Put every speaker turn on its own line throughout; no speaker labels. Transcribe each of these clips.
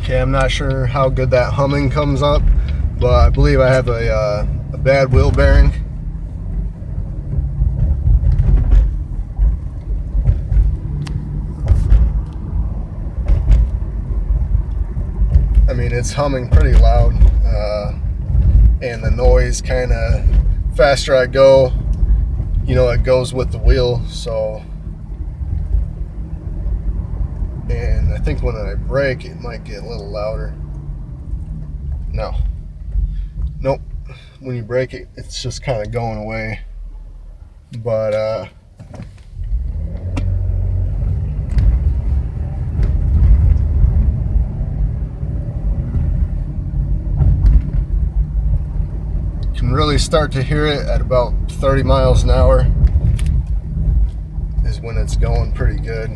Okay, I'm not sure how good that humming comes up, but I believe I have a bad wheel bearing. I mean, it's humming pretty loud, and the noise kind of, faster I go, you know, it goes with the wheel. So, and I think when I brake, it might get a little louder. Nope. When you brake it, it's just kind of going away. But can really start to hear it at about 30 miles an hour is when it's going pretty good.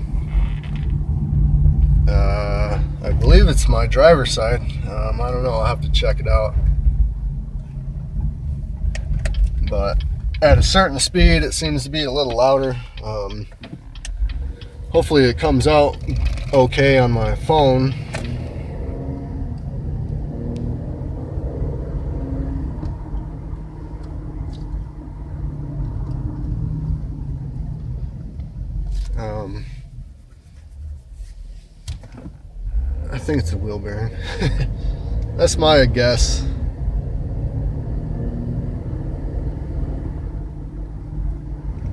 I believe it's my driver's side. I don't know, I'll have to check it out. But at a certain speed, it seems to be a little louder. Hopefully it comes out okay on my phone. I think it's a wheel bearing. That's my guess.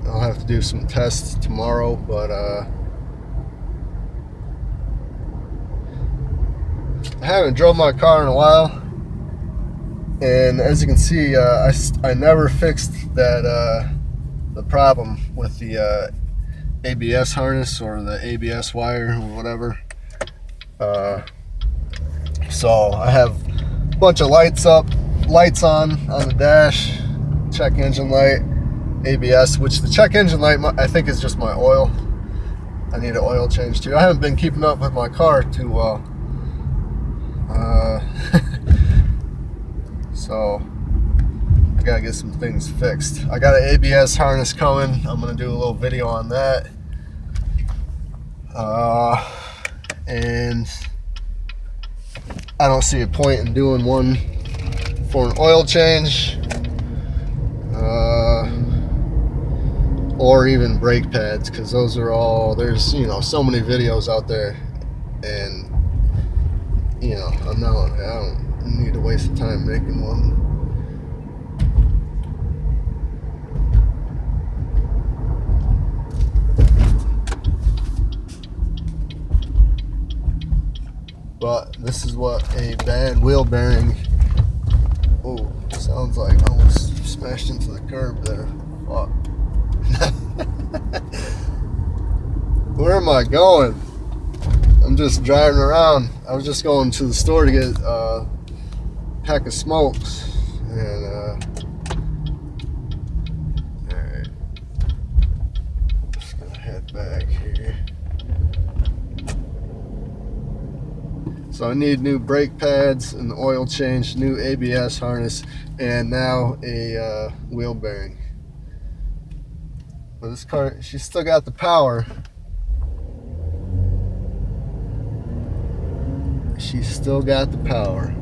I'll have to do some tests tomorrow, but I haven't drove my car in a while, and as you can see, I never fixed that the problem with the ABS harness or the ABS wire or whatever. So I have a bunch of lights on the dash, check engine light, ABS, which the check engine light I think is just my oil. I need an oil change too. I haven't been keeping up with my car too well. So I gotta get some things fixed. I got an ABS harness coming. I'm gonna do a little video on that. And I don't see a point in doing one for an oil change, or even brake pads, because those are all, there's, you know, so many videos out there, and you know, I don't need to waste the time making one. But this is what a bad wheel bearing, oh, sounds like I almost smashed into the curb there. Fuck. Where am I going? I'm just driving around. I was just going to the store to get a pack of smokes, and alright, just gonna head back here. So I need new brake pads, an oil change, new ABS harness, and now a wheel bearing. But this car, she's still got the power. She's still got the power.